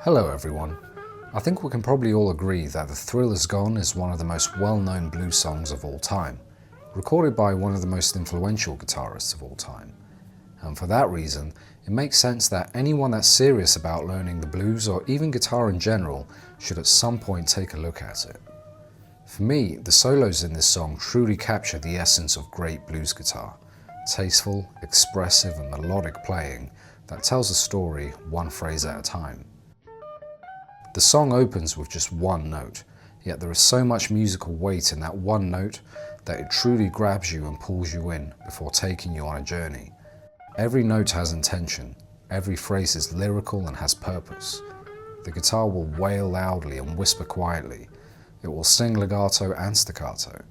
Hello everyone. I think we can probably all agree that The Thrill Is Gone is one of the most well-known blues songs of all time, recorded by one of the most influential guitarists of all time. And for that reason, it makes sense that anyone that's serious about learning the blues or even guitar in general should at some point take a look at it. For me, the solos in this song truly capture the essence of great blues guitar, tasteful, expressive and melodic playing that tells a story one phrase at a time. The song opens with just one note, yet there is so much musical weight in that one note that it truly grabs you and pulls you in before taking you on a journey. Every note has intention, every phrase is lyrical and has purpose. The guitar will wail loudly and whisper quietly. It will sing legato and staccato.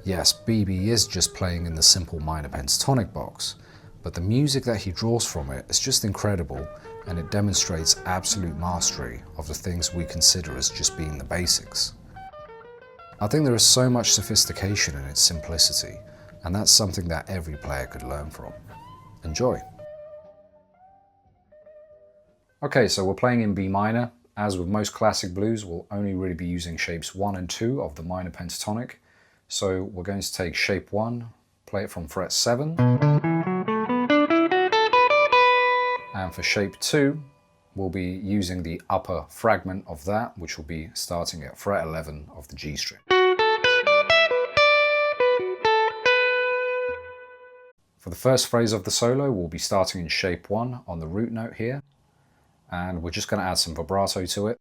Yes, B.B. is just playing in the simple minor pentatonic box, but the music that he draws from it is just incredible, and it demonstrates absolute mastery of the things we consider as just being the basics. I think there is so much sophistication in its simplicity, and that's something that every player could learn from. Enjoy! Okay, so we're playing in B minor. As with most classic blues, we'll only really be using shapes 1 and 2 of the minor pentatonic. So we're going to take shape 1, play it from fret 7. And for shape 2, we'll be using the upper fragment of that, which will be starting at fret 11 of the G string. For the first phrase of the solo, we'll be starting in shape 1 on the root note here, and we're just going to add some vibrato to it.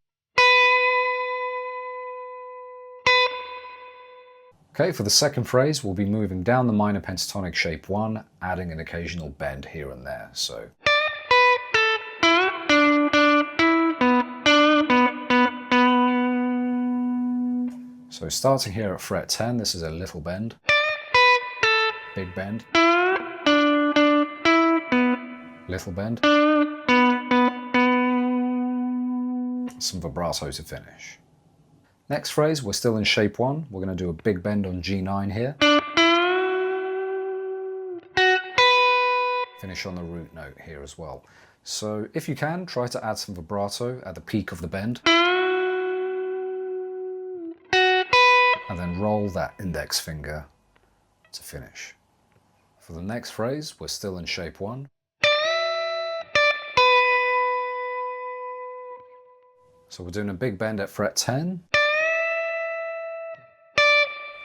Okay, for the second phrase, we'll be moving down the minor pentatonic shape 1, adding an occasional bend here and there. So starting here at fret 10, this is a little bend, big bend, little bend, some vibrato to finish. Next phrase, we're still in shape 1, we're going to do a big bend on G9 here. Finish on the root note here as well. So if you can, try to add some vibrato at the peak of the bend. And then roll that index finger to finish. For the next phrase, we're still in shape 1. So we're doing a big bend at fret 10.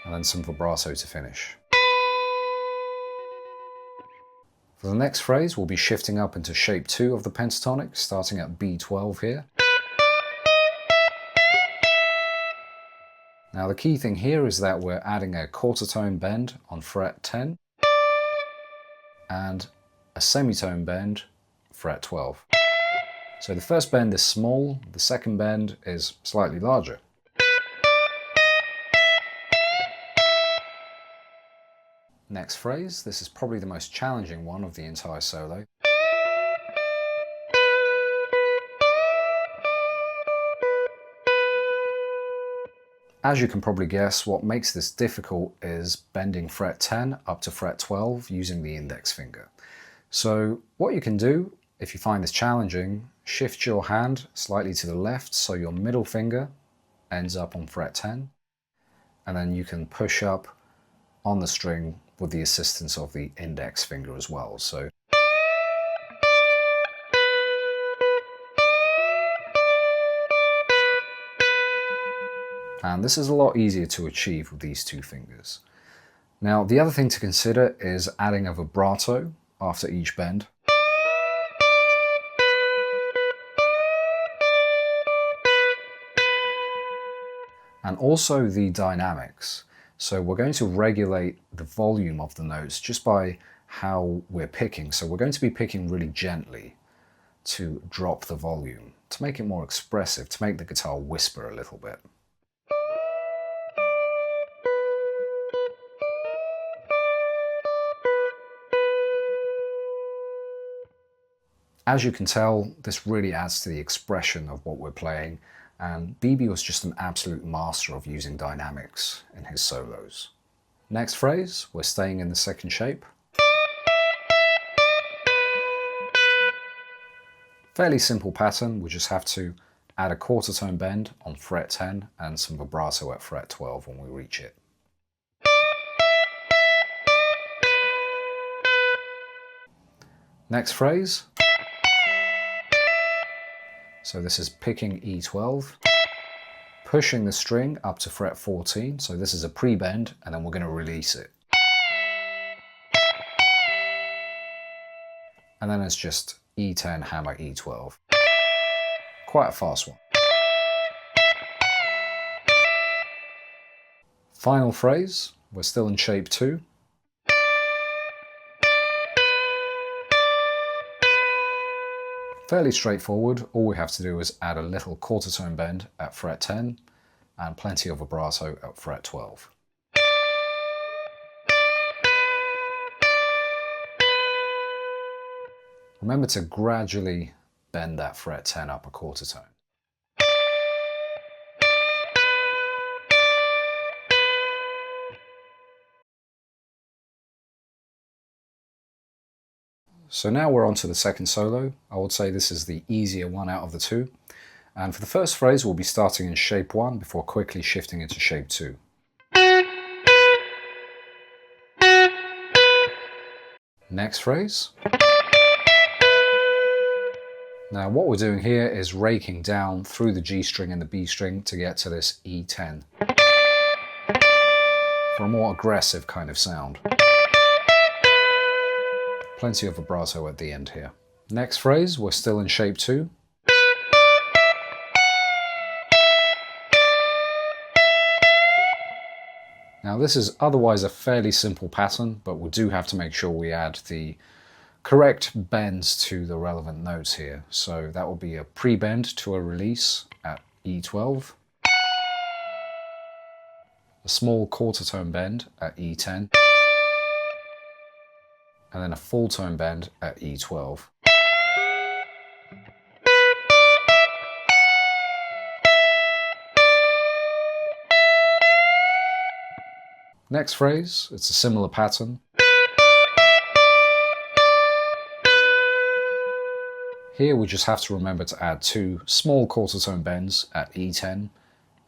And then some vibrato to finish. For the next phrase, we'll be shifting up into shape 2 of the pentatonic, starting at B12 here. Now the key thing here is that we're adding a quarter tone bend on fret 10 and a semitone bend fret 12. So the first bend is small, the second bend is slightly larger. Next phrase, this is probably the most challenging one of the entire solo. As you can probably guess, what makes this difficult is bending fret 10 up to fret 12 using the index finger. So what you can do, if you find this challenging, shift your hand slightly to the left so your middle finger ends up on fret 10, and then you can push up on the string with the assistance of the index finger as well. So and this is a lot easier to achieve with these two fingers. Now the other thing to consider is adding a vibrato after each bend. And also the dynamics. So we're going to regulate the volume of the notes just by how we're picking. So we're going to be picking really gently to drop the volume, to make it more expressive, to make the guitar whisper a little bit. As you can tell, this really adds to the expression of what we're playing, and B.B. was just an absolute master of using dynamics in his solos. Next phrase, we're staying in the second shape. Fairly simple pattern, we just have to add a quarter tone bend on fret 10 and some vibrato at fret 12 when we reach it. Next phrase. So this is picking E12, pushing the string up to fret 14, so this is a pre-bend, and then we're going to release it. And then it's just E10, hammer, E12. Quite a fast one. Final phrase, we're still in shape 2. Fairly straightforward, all we have to do is add a little quarter tone bend at fret 10 and plenty of vibrato at fret 12. Remember to gradually bend that fret 10 up a quarter tone. So now we're on to the second solo. I would say this is the easier one out of the two. And for the first phrase, we'll be starting in shape 1 before quickly shifting into shape 2. Next phrase. Now what we're doing here is raking down through the G string and the B string to get to this E10 for a more aggressive kind of sound. Plenty of vibrato at the end here. Next phrase, we're still in shape 2. Now this is otherwise a fairly simple pattern, but we do have to make sure we add the correct bends to the relevant notes here. So that will be a pre-bend to a release at E12, a small quarter tone bend at E10, and then a full tone bend at E12. Next phrase, it's a similar pattern. Here we just have to remember to add 2 small quarter tone bends at E10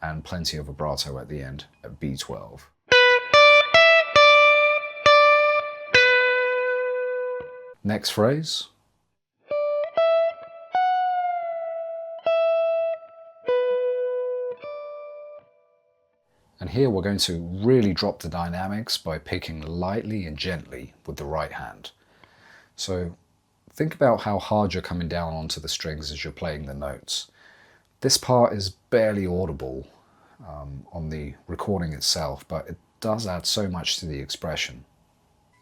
and plenty of vibrato at the end at B12. Next phrase. And here we're going to really drop the dynamics by picking lightly and gently with the right hand. So think about how hard you're coming down onto the strings as you're playing the notes. This part is barely audible on the recording itself, but it does add so much to the expression.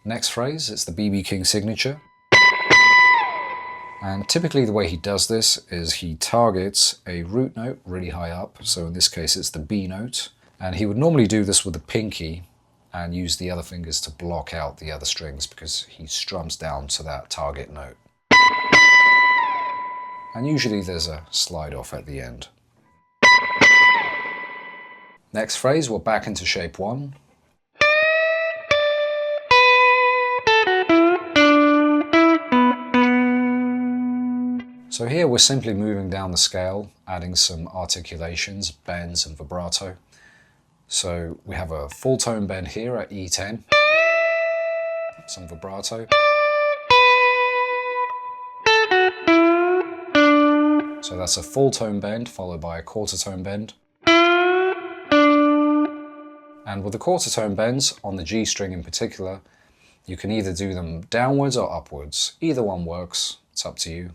Next phrase, it's the b.b.king signature. And typically the way he does this is he targets a root note really high up, so in this case it's the B note, and he would normally do this with the pinky and use the other fingers to block out the other strings because he strums down to that target note. And usually there's a slide off at the end. Next phrase, we're back into shape 1. So here we're simply moving down the scale, adding some articulations, bends and vibrato. So we have a full tone bend here at E10, some vibrato. So that's a full tone bend followed by a quarter tone bend. And with the quarter tone bends on the G string in particular, you can either do them downwards or upwards. Either one works, it's up to you.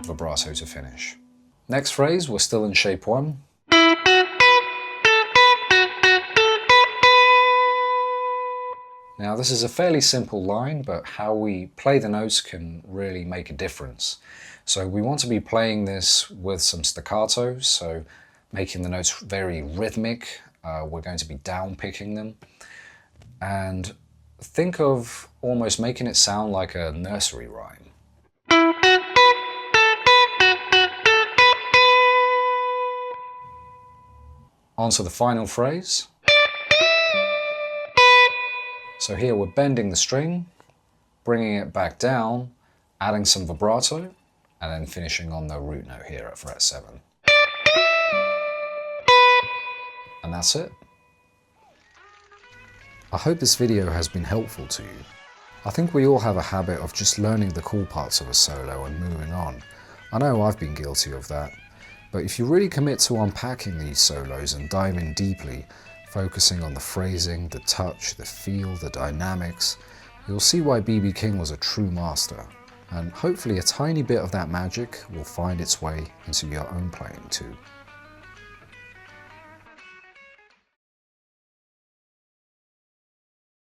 Vibrato to finish. Next phrase, we're still in shape 1. Now this is a fairly simple line, but how we play the notes can really make a difference. So we want to be playing this with some staccato, so making the notes very rhythmic. We're going to be down picking them. And think of almost making it sound like a nursery rhyme. On to the final phrase. So here we're bending the string, bringing it back down, adding some vibrato, and then finishing on the root note here at fret 7. And that's it. I hope this video has been helpful to you. I think we all have a habit of just learning the cool parts of a solo and moving on. I know I've been guilty of that. But if you really commit to unpacking these solos and dive in deeply, focusing on the phrasing, the touch, the feel, the dynamics, you'll see why b.b.king was a true master. And hopefully a tiny bit of that magic will find its way into your own playing too.